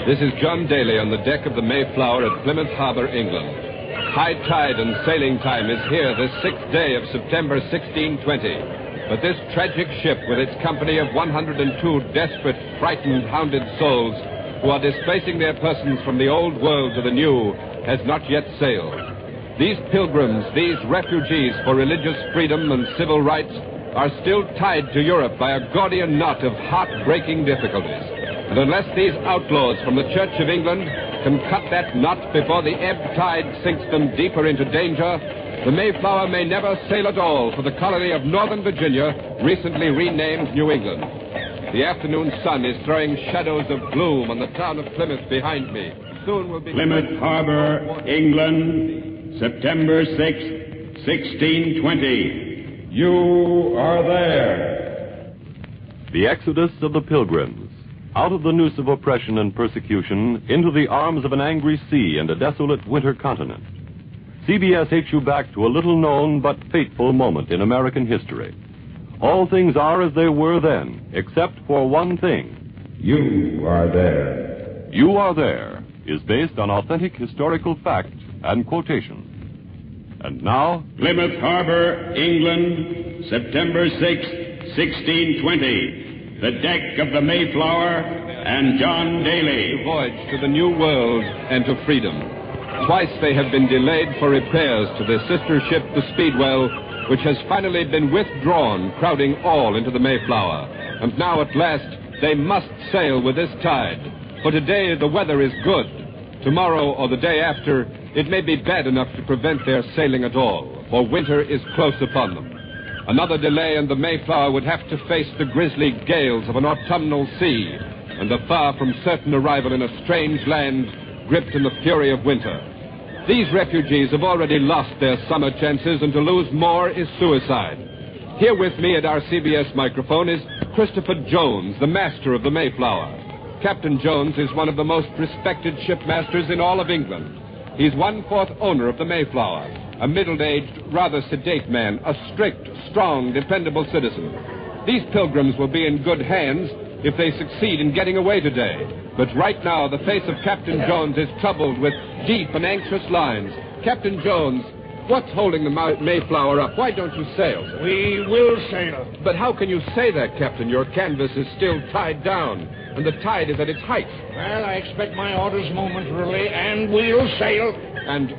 This is John Daly on the deck of the Mayflower at Plymouth Harbor, England. High tide and sailing time is here this 6th day of September 1620. But this tragic ship, with its company of 102 desperate, frightened, hounded souls who are displacing their persons from the old world to the new, has not yet sailed. These pilgrims, these refugees for religious freedom and civil rights, are still tied to Europe by a Gordian knot of heartbreaking difficulties. And unless these outlaws from the Church of England can cut that knot before the ebb tide sinks them deeper into danger, the Mayflower may never sail at all for the colony of Northern Virginia, recently renamed New England. The afternoon sun is throwing shadows of gloom on the town of Plymouth behind me. Soon will be... Plymouth Harbor, England, September 6th, 1620. You are there. The exodus of the pilgrims, out of the noose of oppression and persecution, into the arms of an angry sea and a desolate winter continent. CBS takes you back to a little-known but fateful moment in American history. All things are as they were then, except for one thing. You are there. You Are There is based on authentic historical fact and quotation. And now... Plymouth Harbor, England, September 6th, 1620. The deck of the Mayflower and John Daly. Voyage to the New World and to freedom. Twice they have been delayed for repairs to their sister ship, the Speedwell, which has finally been withdrawn, crowding all into the Mayflower. And now, at last, they must sail with this tide. For today, the weather is good. Tomorrow or the day after, it may be bad enough to prevent their sailing at all, for winter is close upon them. Another delay and the Mayflower would have to face the grisly gales of an autumnal sea and the far from certain arrival in a strange land gripped in the fury of winter. These refugees have already lost their summer chances, and to lose more is suicide. Here with me at our CBS microphone is Christopher Jones, the master of the Mayflower. Captain Jones is one of the most respected shipmasters in all of England. He's 1/4 owner of the Mayflower, a middle-aged, rather sedate man, a strict, strong, dependable citizen. These pilgrims will be in good hands if they succeed in getting away today. But right now, the face of Captain Jones is troubled with deep and anxious lines. Captain Jones, what's holding the Mayflower up? Why don't you sail, sir? We will sail. But how can you say that, Captain? Your canvas is still tied down, and the tide is at its height. Well, I expect my orders momentarily, and we'll sail. And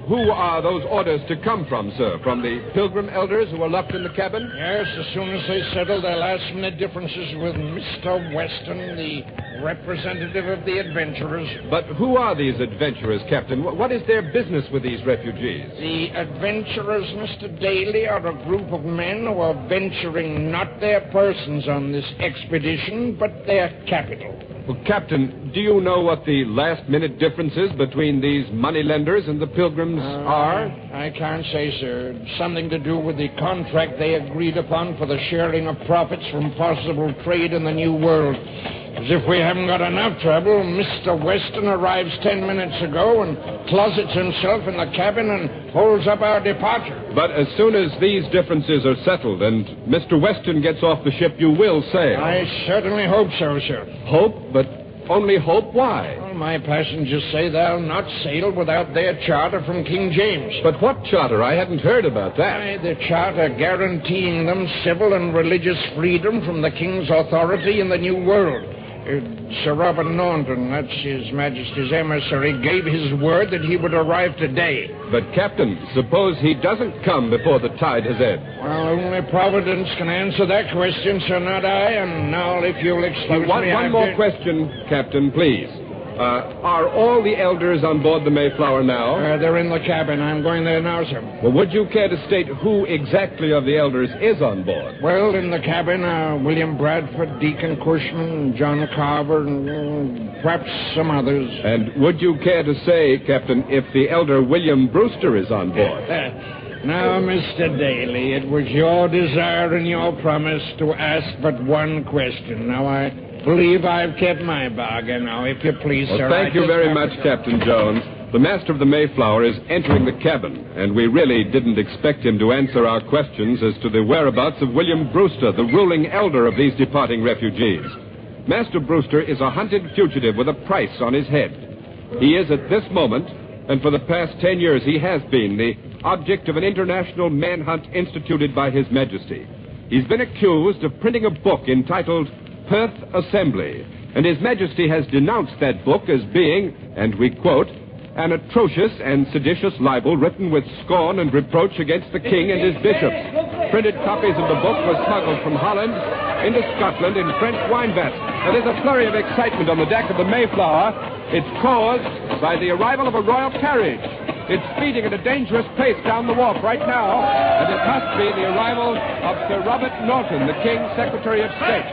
who are those orders to come from, sir? From the pilgrim elders who are left in the cabin? Yes, as soon as they settle their last-minute differences with Mr. Weston, the representative of the adventurers. But who are these adventurers, Captain? What is their business with these refugees? The adventurers, Mr. Daly, are a group of men who are venturing not their persons on this expedition, but their capital. Well, Captain, do you know what the last-minute differences between these moneylenders and the pilgrims are? I can't say, sir. Something to do with the contract they agreed upon for the sharing of profits from possible trade in the New World. As if we haven't got enough trouble, Mr. Weston arrives 10 minutes ago and closets himself in the cabin and holds up our departure. But as soon as these differences are settled and Mr. Weston gets off the ship, you will sail. I certainly hope so, sir. Hope? But only hope? Why? Well, my passengers say they'll not sail without their charter from King James. But what charter? I hadn't heard about that. Why, the charter guaranteeing them civil and religious freedom from the King's authority in the New World. Sir Robert Norton, that's His Majesty's emissary, gave his word that he would arrive today. But, Captain, suppose he doesn't come before the tide has ebbed? Well, only Providence can answer that question, sir, not I. And now, if you'll excuse me... One more question, Captain, please. Are all the elders on board the Mayflower now? They're in the cabin. I'm going there now, sir. Well, would you care to state who exactly of the elders is on board? Well, in the cabin are William Bradford, Deacon Cushman, John Carver, and perhaps some others. And would you care to say, Captain, if the elder William Brewster is on board? Now, Mr. Daly, it was your desire and your promise to ask but one question. Now, I believe I've kept my bargain. Now, if you please, well, sir. Thank you very much, Captain Jones. The master of the Mayflower is entering the cabin, and we really didn't expect him to answer our questions as to the whereabouts of William Brewster, the ruling elder of these departing refugees. Master Brewster is a hunted fugitive with a price on his head. He is at this moment, and for the past 10 years he has been, the object of an international manhunt instituted by His Majesty. He's been accused of printing a book entitled Perth Assembly, and His Majesty has denounced that book as being, and we quote, an atrocious and seditious libel written with scorn and reproach against the king and his bishops. Printed copies of the book were smuggled from Holland into Scotland in French wine vats. Now, there's a flurry of excitement on the deck of the Mayflower. It's caused by the arrival of a royal carriage. It's speeding at a dangerous pace down the wharf right now, and it must be the arrival of Sir Robert Norton, the King's Secretary of State.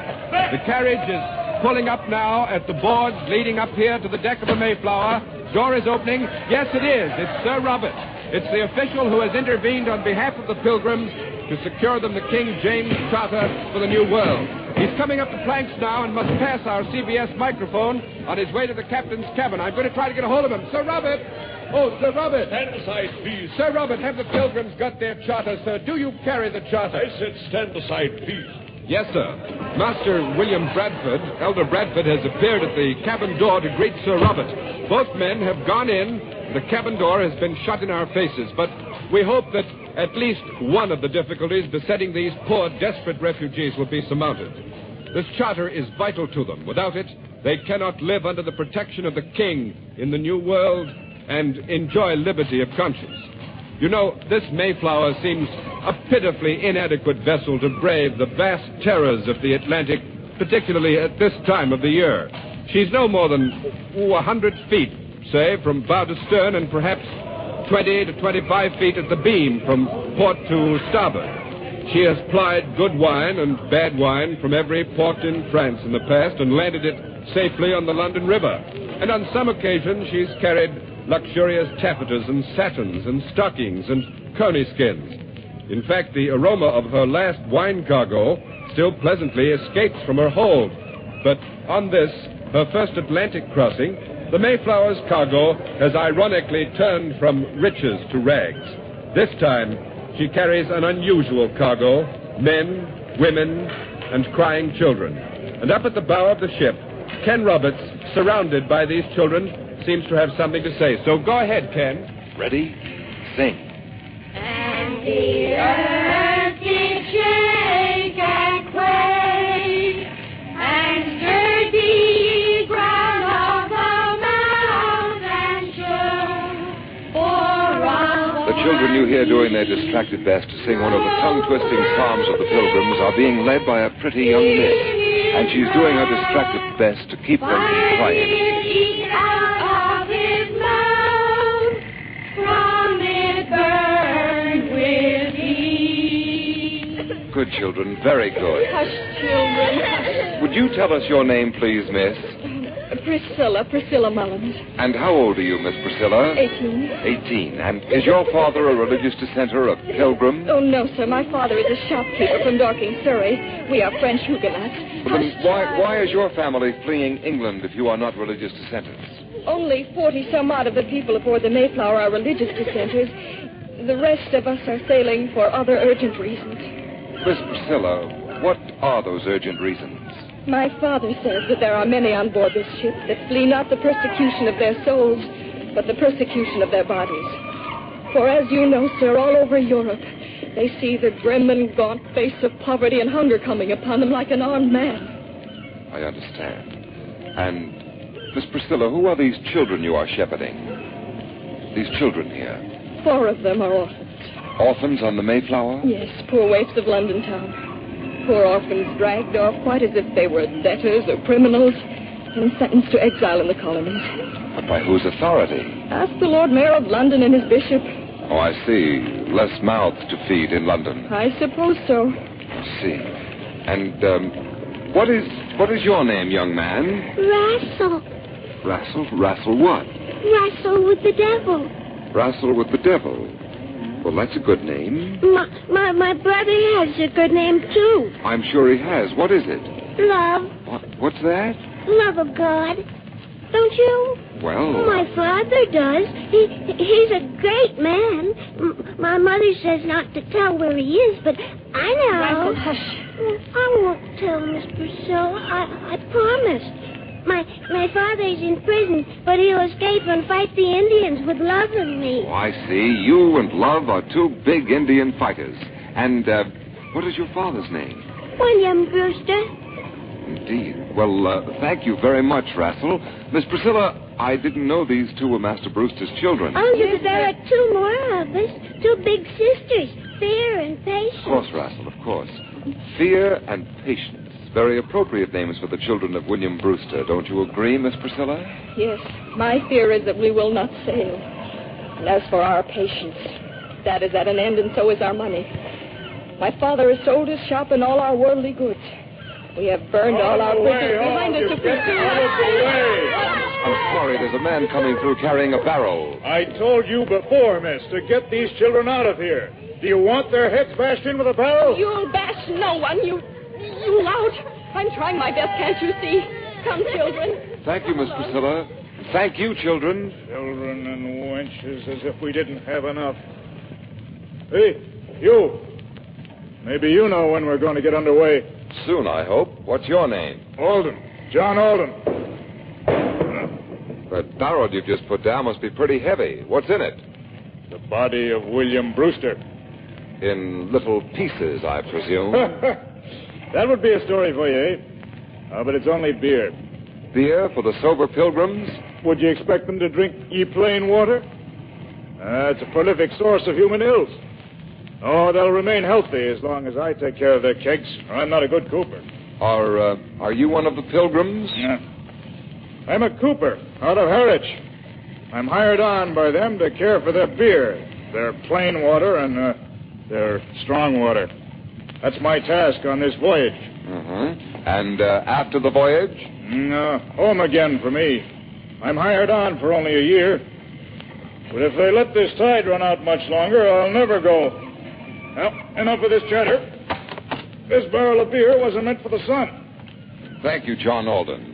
The carriage is pulling up now at the boards leading up here to the deck of the Mayflower. Door is opening. Yes, it is. It's Sir Robert. It's the official who has intervened on behalf of the Pilgrims to secure them the King James Charter for the New World. He's coming up the planks now and must pass our CBS microphone on his way to the captain's cabin. I'm going to try to get a hold of him. Sir Robert! Oh, Sir Robert! Stand aside, please. Sir Robert, have the Pilgrims got their charter, sir? Do you carry the charter? I said stand aside, please. Yes, sir. Master William Bradford, Elder Bradford, has appeared at the cabin door to greet Sir Robert. Both men have gone in. The cabin door has been shut in our faces, but we hope that at least one of the difficulties besetting these poor, desperate refugees will be surmounted. This charter is vital to them. Without it, they cannot live under the protection of the king in the New World and enjoy liberty of conscience. You know, this Mayflower seems a pitifully inadequate vessel to brave the vast terrors of the Atlantic, particularly at this time of the year. She's no more than 100 feet, say, from bow to stern, and perhaps 20 to 25 feet at the beam from port to starboard. She has plied good wine and bad wine from every port in France in the past and landed it safely on the London River. And on some occasions she's carried luxurious taffetas and satins and stockings and coney skins. In fact, the aroma of her last wine cargo still pleasantly escapes from her hold. But on this, her first Atlantic crossing, the Mayflower's cargo has ironically turned from riches to rags. This time, she carries an unusual cargo: men, women, and crying children. And up at the bow of the ship, Ken Roberts, surrounded by these children, seems to have something to say. So go ahead, Ken. Ready? Sing. And the earth did shake and quake, and stirred the ground of the mountains shook. The children you hear doing their distracted best to sing one of the tongue-twisting psalms of the Pilgrims are being led by a pretty young miss, and she's doing her distracted best to keep them from crying. Good children, very good. Hush, children. Would you tell us your name, please, miss? Priscilla Mullins. And how old are you, Miss Priscilla? 18. 18. And is your father a religious dissenter, a pilgrim? Oh, no, sir. My father is a shopkeeper from Dorking, Surrey. We are French Huguenots. Well, then why is your family fleeing England if you are not religious dissenters? Only 40-some-odd of the people aboard the Mayflower are religious dissenters. The rest of us are sailing for other urgent reasons. Miss Priscilla, what are those urgent reasons? My father says that there are many on board this ship that flee not the persecution of their souls, but the persecution of their bodies. For as you know, sir, all over Europe, they see the grim and gaunt face of poverty and hunger coming upon them like an armed man. I understand. And, Miss Priscilla, who are these children you are shepherding? These children here? 4 of them are orphans. Orphans on the Mayflower? Yes, poor waifs of London town. Poor orphans dragged off quite as if they were debtors or criminals and sentenced to exile in the colonies. But by whose authority? Ask the Lord Mayor of London and his bishop. Oh, I see. Less mouths to feed in London. I suppose so. I see. And, what is your name, young man? Wrestle. Wrestle what? Wrestle with the devil. Wrestle with the devil. Well, that's a good name. My brother has a good name, too. I'm sure he has. What is it? Love. What's that? Love of God. Don't you? Well... My father does. He's a great man. My mother says not to tell where he is, but I know. Wrestle, hush. I won't tell, Miss Priscilla. I promised. My father's in prison, but he'll escape and fight the Indians with Love and me. Oh, I see. You and Love are two big Indian fighters. And, what is your father's name? William Brewster. Indeed. Well, thank you very much, Rassel. Miss Priscilla, I didn't know these two were Master Brewster's children. Oh, yes, there are two more of us. Two big sisters, Fear and Patience. Of course, Rassel, of course. Fear and Patience. Very appropriate names for the children of William Brewster. Don't you agree, Miss Priscilla? Yes. My fear is that we will not sail. And as for our patience, that is at an end, and so is our money. My father has sold his shop and all our worldly goods. We have burned all our bridges behind us to pursue. I'm sorry, there's a man coming through carrying a barrel. I told you before, miss, to get these children out of here. Do you want their heads bashed in with a barrel? You'll bash no one, you lout. I'm trying my best, can't you see? Come, children. Thank you, Miss Priscilla. Thank you, children. Children and wenches, as if we didn't have enough. Hey, you. Maybe you know when we're going to get underway. Soon, I hope. What's your name? Alden. John Alden. That barrel you've just put down must be pretty heavy. What's in it? The body of William Brewster. In little pieces, I presume. That would be a story for you, eh? But it's only beer. Beer for the sober pilgrims? Would you expect them to drink ye plain water? It's a prolific source of human ills. Oh, they'll remain healthy as long as I take care of their kegs. I'm not a good cooper. Are you one of the pilgrims? Yeah. I'm a cooper out of Harwich. I'm hired on by them to care for their beer, their plain water, and their strong water. That's my task on this voyage. Mm-hmm. And after the voyage? Home again for me. I'm hired on for only a year. But if they let this tide run out much longer, I'll never go. Well, enough of this chatter. This barrel of beer wasn't meant for the sun. Thank you, John Alden.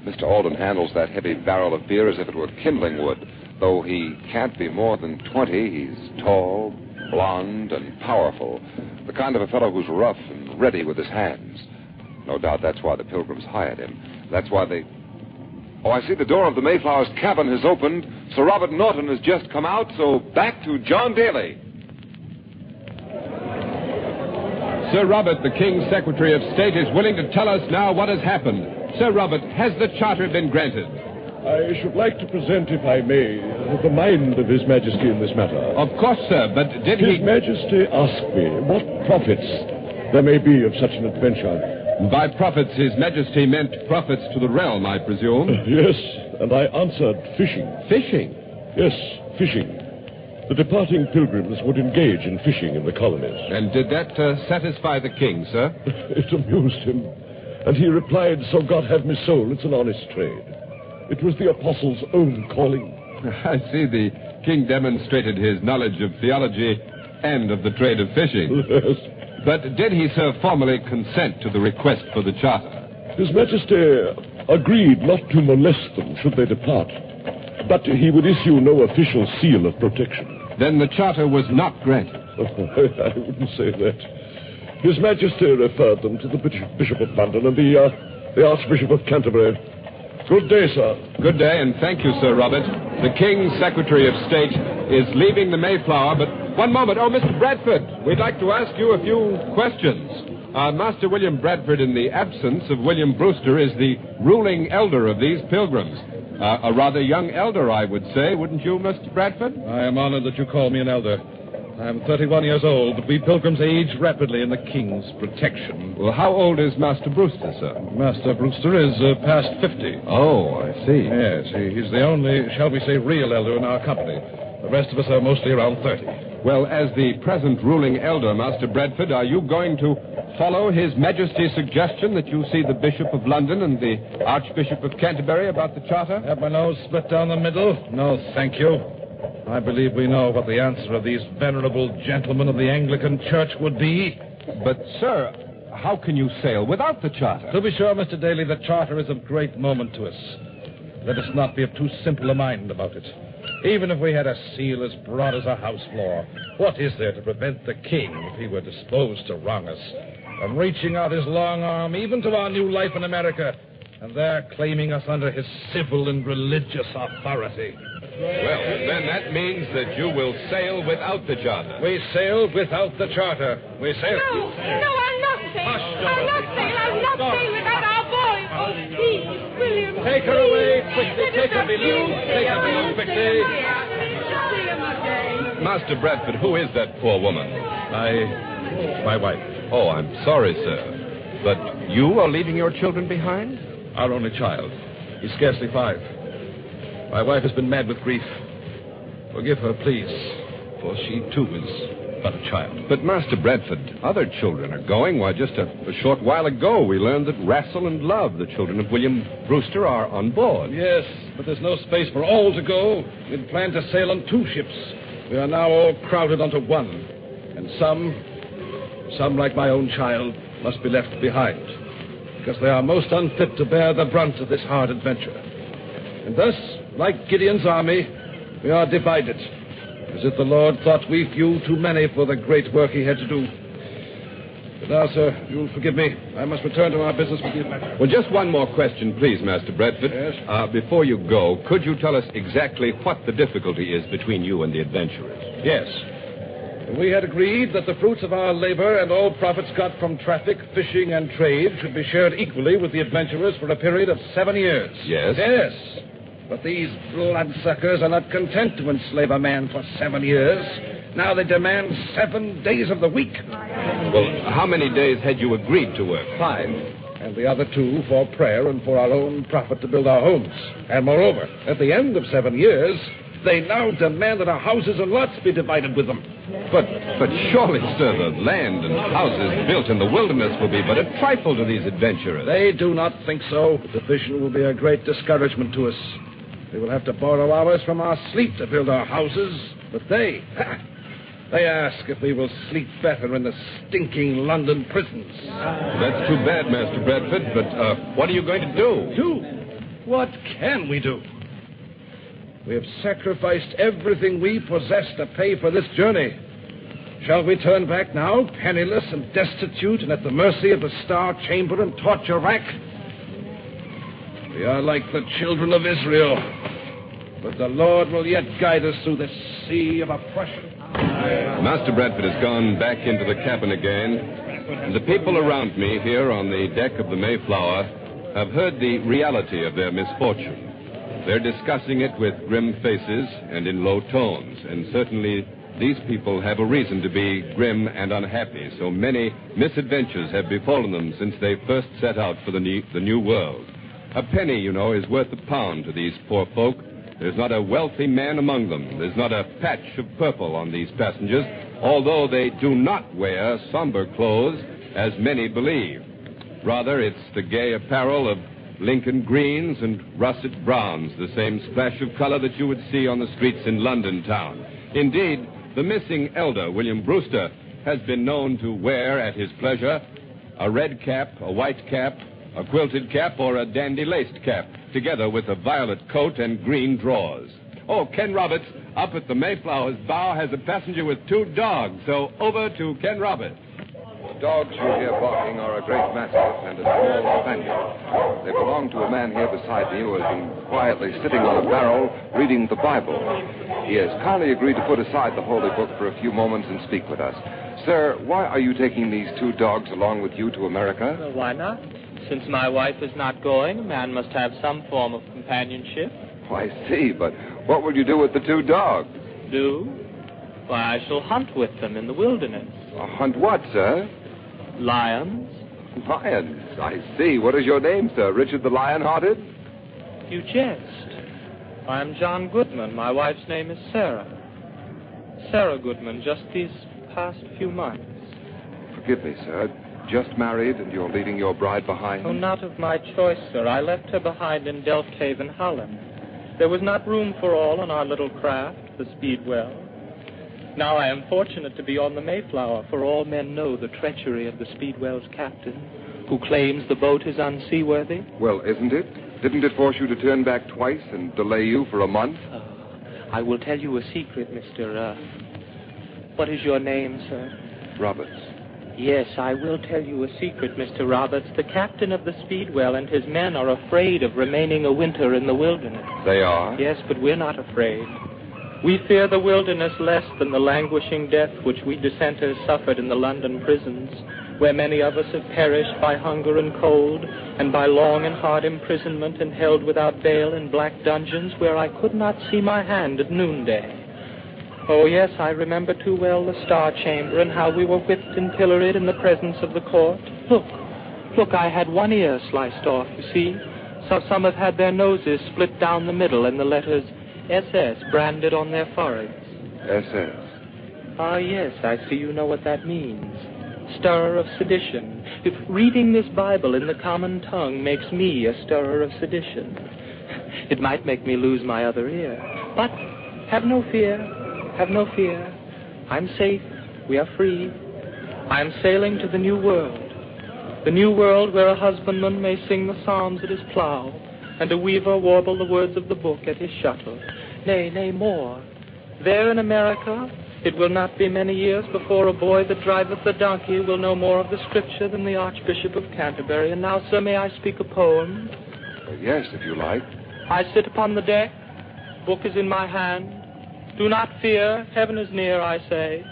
Mr. Alden handles that heavy barrel of beer as if it were kindling wood. Though he can't be more than 20, he's tall, blond, and powerful. The kind of a fellow who's rough and ready with his hands. No doubt that's why the pilgrims hired him. That's why they... Oh, I see the door of the Mayflower's cabin has opened. Sir Robert Norton has just come out, so back to John Daly. Sir Robert, the King's Secretary of State, is willing to tell us now what has happened. Sir Robert, has the charter been granted? I should like to present, if I may, the mind of His Majesty in this matter. Of course, sir, but did His Majesty asked me what profits there may be of such an adventure. By profits, His Majesty meant profits to the realm, I presume. Yes, and I answered fishing. Fishing? Yes, fishing. The departing pilgrims would engage in fishing in the colonies. And did that satisfy the king, sir? It amused him. And he replied, so God have me soul, it's an honest trade. It was the apostle's own calling. I see the king demonstrated his knowledge of theology and of the trade of fishing. Yes. But did he, sir, formally consent to the request for the charter? His Majesty agreed not to molest them should they depart. But he would issue no official seal of protection. Then the charter was not granted. Oh, I wouldn't say that. His Majesty referred them to the Bishop of London and the Archbishop of Canterbury. Good day, sir. Good day, and thank you, Sir Robert. The King's Secretary of State is leaving the Mayflower, but one moment. Oh, Mr. Bradford, we'd like to ask you a few questions. Master William Bradford, in the absence of William Brewster, is the ruling elder of these pilgrims. A rather young elder, I would say, wouldn't you, Mr. Bradford? I am honored that you call me an elder. I am 31 years old, but we pilgrims age rapidly in the king's protection. Well, how old is Master Brewster, sir? Master Brewster is past 50. Oh, I see. Yes, he's the only, shall we say, real elder in our company. The rest of us are mostly around 30. Well, as the present ruling elder, Master Bradford, are you going to follow His Majesty's suggestion that you see the Bishop of London and the Archbishop of Canterbury about the charter? Have my nose split down the middle? No, thank you. I believe we know what the answer of these venerable gentlemen of the Anglican Church would be. But, sir, how can you sail without the charter? To be sure, Mr. Daly, the charter is of great moment to us. Let us not be of too simple a mind about it. Even if we had a seal as broad as a house floor, what is there to prevent the king, if he were disposed to wrong us, from reaching out his long arm even to our new life in America, and they're claiming us under his civil and religious authority. Well, then that means that you will sail without the charter. We sail without the charter. We sail. No, I'll not sail. I'll not sail without our boy. Oh, please, William. Take her away quickly. Take her below. Take her below quickly. Master Bradford, who is that poor woman? My wife. Oh, I'm sorry, sir. But you are leaving your children behind? Our only child. He's scarcely 5. My wife has been mad with grief. Forgive her, please, for she, too, is but a child. But, Master Bradford, other children are going. Why, just a short while ago, we learned that Rassel and Love, the children of William Brewster, are on board. Yes, but there's no space for all to go. We'd planned to sail on 2 ships. We are now all crowded onto one. And some, like my own child, must be left behind, because they are most unfit to bear the brunt of this hard adventure. And thus, like Gideon's army, we are divided, as if the Lord thought we few too many for the great work he had to do. But now, sir, you'll forgive me. I must return to our business with the adventure. Well, just one more question, please, Master Bradford. Yes? Before you go, could you tell us exactly what the difficulty is between you and the adventurers? Yes. We had agreed that the fruits of our labor and all profits got from traffic, fishing, and trade should be shared equally with the adventurers for a period of 7 years. Yes? Yes. But these bloodsuckers are not content to enslave a man for 7 years. Now they demand 7 days of the week. Well, how many days had you agreed to work? 5. And the other 2 for prayer and for our own profit to build our homes. And moreover, at the end of 7 years, they now demand that our houses and lots be divided with them. But surely, sir, the land and houses built in the wilderness will be but a trifle to these adventurers. They do not think so. The division will be a great discouragement to us. We will have to borrow hours from our sleep to build our houses. But they ask if we will sleep better in the stinking London prisons. That's too bad, Master Bradford, but what are you going to do? Do? What can we do? We have sacrificed everything we possess to pay for this journey. Shall we turn back now, penniless and destitute, and at the mercy of the Star Chamber and torture rack? We are like the children of Israel, but the Lord will yet guide us through this sea of oppression. Master Bradford has gone back into the cabin again, and the people around me here on the deck of the Mayflower have heard the reality of their misfortune. They're discussing it with grim faces and in low tones, and certainly these people have a reason to be grim and unhappy. So many misadventures have befallen them since they first set out for the new world. A penny, you know, is worth £1 to these poor folk. There's not a wealthy man among them. There's not a patch of purple on these passengers, although they do not wear somber clothes, as many believe. Rather, it's the gay apparel of Lincoln greens and russet browns, the same splash of color that you would see on the streets in London town. Indeed, the missing elder, William Brewster, has been known to wear at his pleasure a red cap, a white cap, a quilted cap, or a dandy-laced cap, together with a violet coat and green drawers. Oh, Ken Roberts, up at the Mayflower's bow, has a passenger with 2 dogs, so over to Ken Roberts. The dogs you hear barking are a great mastiff and a small spaniel. They belong to a man here beside me who has been quietly sitting on a barrel reading the Bible. He has kindly agreed to put aside the holy book for a few moments and speak with us. Sir, why are you taking these 2 dogs along with you to America? Well, why not? Since my wife is not going, a man must have some form of companionship. Oh, I see, but what will you do with the 2 dogs? Do? Why, I shall hunt with them in the wilderness. Hunt what, sir? Lions. Lions? I see. What is your name, sir? Richard the Lion-Hearted? You jest. I am John Goodman. My wife's name is Sarah. Sarah Goodman, just these past few months. Forgive me, sir. Just married and you're leaving your bride behind? Oh, not of my choice, sir. I left her behind in Delfthaven, Holland. There was not room for all on our little craft, the Speedwell. Now I am fortunate to be on the Mayflower, for all men know the treachery of the Speedwell's captain, who claims the boat is unseaworthy. Well, isn't it? Didn't it force you to turn back twice and delay you for a month? I will tell you a secret, Mr. What is your name, sir? Roberts. Yes, I will tell you a secret, Mr. Roberts. The captain of the Speedwell and his men are afraid of remaining a winter in the wilderness. They are? Yes, but we're not afraid. We fear the wilderness less than the languishing death which we dissenters suffered in the London prisons, where many of us have perished by hunger and cold, and by long and hard imprisonment and held without bail in black dungeons where I could not see my hand at noonday. Oh, yes, I remember too well the Star Chamber and how we were whipped and pilloried in the presence of the court. Look, I had one ear sliced off, you see. So some have had their noses split down the middle and the letters SS branded on their foreheads. SS? Ah, yes, I see you know what that means. Stirrer of sedition. If reading this Bible in the common tongue makes me a stirrer of sedition, it might make me lose my other ear. But have no fear. Have no fear. I'm safe. We are free. I am sailing to the new world. The new world where a husbandman may sing the psalms at his plow, and a weaver warble the words of the book at his shuttle. Nay, more. There in America, it will not be many years before a boy that driveth the donkey will know more of the Scripture than the Archbishop of Canterbury. And now, sir, may I speak a poem? Yes, if you like. I sit upon the deck. Book is in my hand. Do not fear, heaven is near, I say,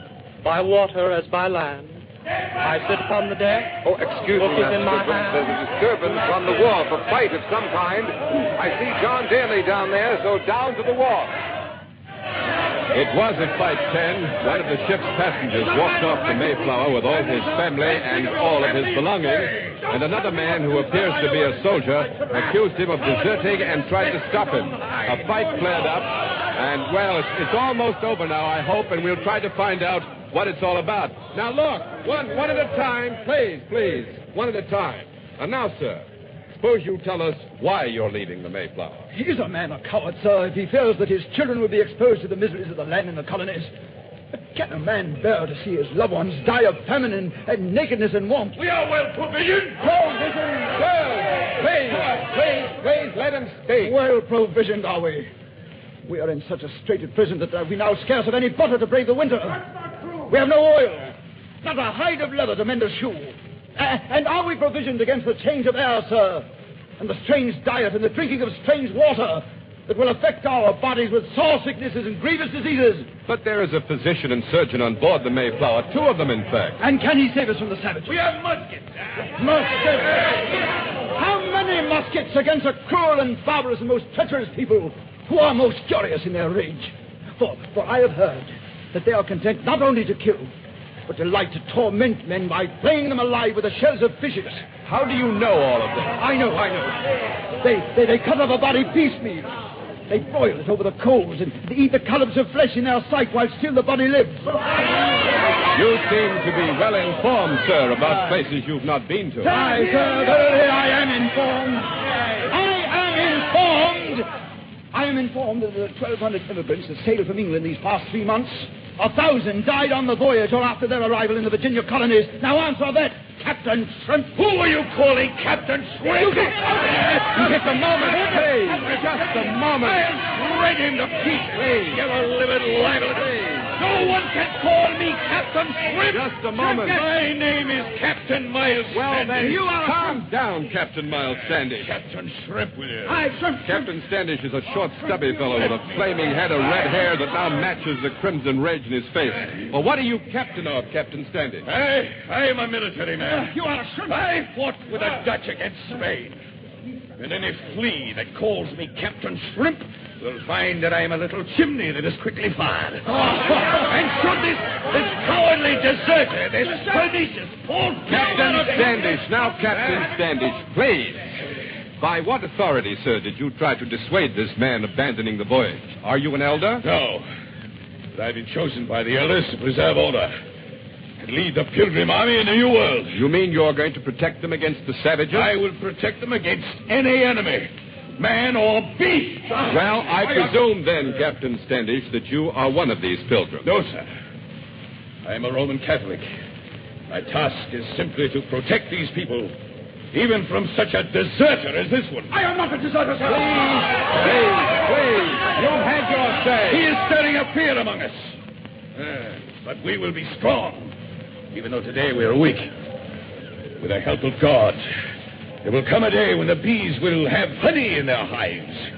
by water as by land. I sit upon the deck. Oh, excuse me, Master Goodwin. There's a disturbance on the wharf, a fight of some kind. I see John Daly down there, so down to the wharf. It was at Fight 10. One of the ship's passengers walked off the Mayflower with all his family and all of his belongings, and another man who appears to be a soldier accused him of deserting and tried to stop him. A fight flared up, and, well, it's almost over now, I hope, and we'll try to find out what it's all about. Now, look, one at a time, please, one at a time. And now, sir, suppose you tell us why you're leaving the Mayflower. He's a man a coward, sir, if he feels that his children will be exposed to the miseries of the land and the colonies. But can a man bear to see his loved ones die of famine and nakedness and want? We are well provisioned. Please, let him speak. Well provisioned, are we? We are in such a straitened prison that we now scarce have any butter to brave the winter. We have no oil, not a hide of leather to mend a shoe. And are we provisioned against the change of air, sir, and the strange diet and the drinking of strange water that will affect our bodies with sore sicknesses and grievous diseases? But there is a physician and surgeon on board the Mayflower, two of them, in fact. And can he save us from the savages? We have muskets. Muskets? How many muskets against a cruel and barbarous and most treacherous people who are most furious in their rage? For I have heard that they are content not only to kill, but delight to torment men by flaying them alive with the shells of fishes. How do you know all of this? I know. They cut off a body piecemeal. They broil it over the coals and they eat the collops of flesh in their sight while still the body lives. You seem to be well informed, sir, about places you've not been to. Aye, sir, verily I am informed. I am informed that the 1,200 immigrants that sailed from England these past 3 months, 1,000 died on the voyage or after their arrival in the Virginia colonies. Now answer that, Captain Shrimp. Who are you calling Captain Shrimp? Just a moment, please. Just a moment. I'll shred him to pieces. Give a living lively. No one can call me Captain Shrimp. Just a moment. My name is Captain Miles Well, Standish. then you are... Calm down, Captain Miles Standish. Captain Shrimp, will you? Aye, Shrimp. Captain Standish is a short, stubby fellow with a flaming head of red hair that now matches the crimson rage in his face. Well, what are you captain of, Captain Standish? I am a military man. You are a Shrimp. I fought with the Dutch against Spain. And any flea that calls me Captain Shrimp will find that I am a little chimney that is quickly fired. And should this cowardly deserter, this pernicious false... Captain Standish, now, Captain Standish, please. By what authority, sir, did you try to dissuade this man abandoning the voyage? Are you an elder? No. But I've been chosen by the elders to preserve order and lead the Pilgrim Army in the New World. You mean you're going to protect them against the savages? I will protect them against any enemy, man or beast. Well, I presume then, Captain Standish, that you are one of these pilgrims. No, sir. I am a Roman Catholic. My task is simply to protect these people, even from such a deserter as this one. I am not a deserter, sir. Please. You've had your say. He is stirring up fear among us. But we will be strong. even though today we are weak. With the help of God, there will come a day when the bees will have honey in their hives.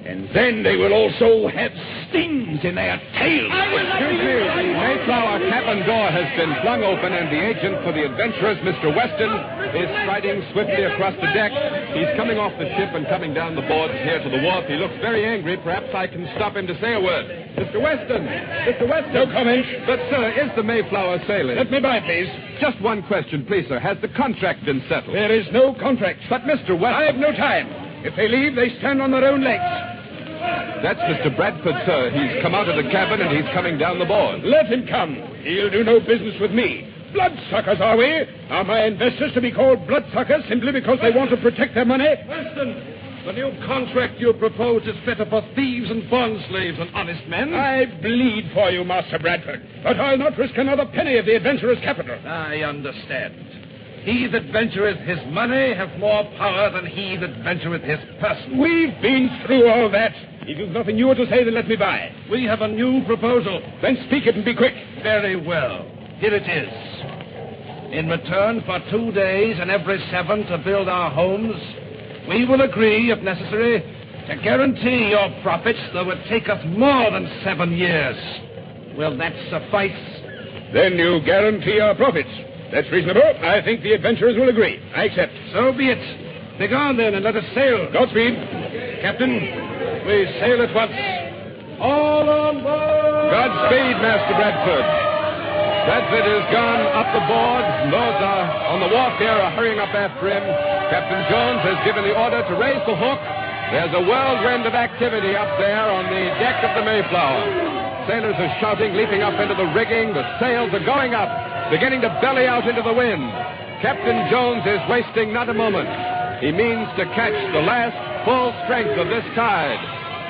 And then they will also have stings in their tails. Excuse me, the Mayflower cabin door has been flung open, and the agent for the adventurers, Mr. Weston, is striding swiftly across the deck. He's coming off the ship and coming down the boards here to the wharf. He looks very angry. Perhaps I can stop him to say a word. Mr. Weston! Mr. Weston! No comment. But, sir, is the Mayflower sailing? Let me by, please. Just one question, please, sir. Has the contract been settled? There is no contract. But, Mr. Weston... I have no time. If they leave, they stand on their own legs. That's Mr. Bradford, sir. He's come out of the cabin and he's coming down the board. Let him come. He'll do no business with me. Bloodsuckers, are we? Are my investors to be called bloodsuckers simply because they want to protect their money? Weston, the new contract you propose is better for thieves and bond slaves than honest men. I bleed for you, Master Bradford, but I'll not risk another penny of the adventurer's capital. I understand. He that ventureth his money hath more power than he that ventureth his person. We've been through all that. If you've nothing newer to say, then let me by. We have a new proposal. Then speak it and be quick. Very well. Here it is. In return for 2 days and every 7 to build our homes, we will agree, if necessary, to guarantee your profits, though it take us more than 7 years. Will that suffice? Then you guarantee our profits. That's reasonable. I think the adventurers will agree. I accept. So be it. Begone then and let us sail. Godspeed. Captain, we sail at once. All on board! Godspeed, Master Bradford. Bradford has gone up the board. Those are on the wharf here are hurrying up after him. Captain Jones has given the order to raise the hook. There's a whirlwind of activity up there on the deck of the Mayflower. Sailors are shouting, leaping up into the rigging. The sails are going up, beginning to belly out into the wind. Captain Jones is wasting not a moment. He means to catch the last full strength of this tide.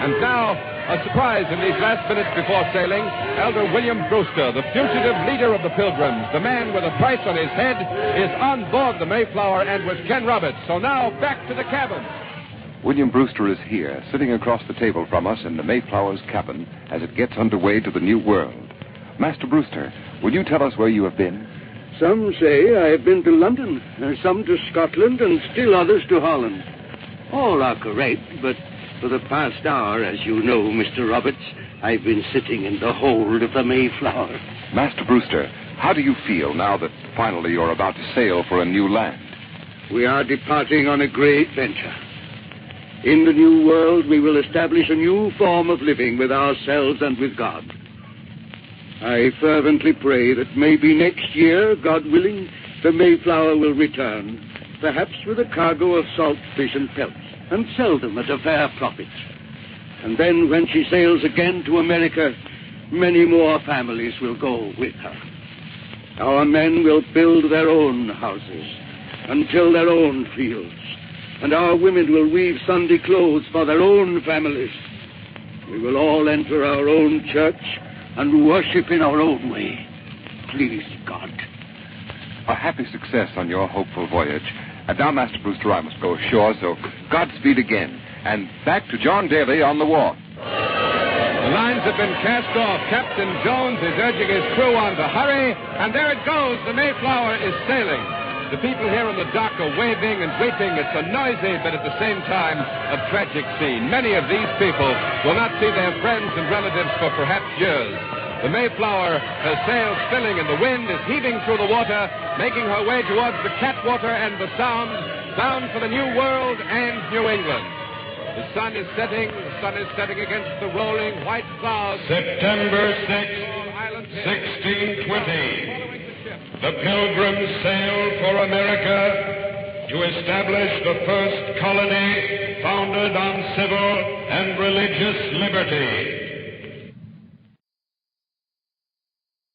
And now, a surprise in these last minutes before sailing. Elder William Brewster, the fugitive leader of the Pilgrims, the man with a price on his head, is on board the Mayflower and with Ken Roberts. So now, back to the cabin. William Brewster is here, sitting across the table from us in the Mayflower's cabin as it gets underway to the New World. Master Brewster, will you tell us where you have been? Some say I have been to London, some to Scotland, and still others to Holland. All are correct, but for the past hour, as you know, Mr. Roberts, I've been sitting in the hold of the Mayflower. Master Brewster, how do you feel now that finally you're about to sail for a new land? We are departing on a great venture. In the New World, we will establish a new form of living with ourselves and with God. I fervently pray that maybe next year, God willing, the Mayflower will return, perhaps with a cargo of salt fish and pelts, and sell them at a fair profit. And then when she sails again to America, many more families will go with her. Our men will build their own houses and till their own fields, and our women will weave Sunday clothes for their own families. We will all enter our own church and worship in our own way. Please, God. A happy success on your hopeful voyage. And now, Master Brewster, I must go ashore, so Godspeed again. And back to John Daly on the wharf. The lines have been cast off. Captain Jones is urging his crew on to hurry, and there it goes. The Mayflower is sailing. The people here on the dock are waving and weeping. It's a noisy, but at the same time, a tragic scene. Many of these people will not see their friends and relatives for perhaps years. The Mayflower, her sails filling and the wind is heaving through the water, making her way towards the Catwater and the Sound, bound for the New World and New England. The sun is setting against the rolling white clouds. September 6, 1620. The Pilgrims sailed for America to establish the first colony founded on civil and religious liberty.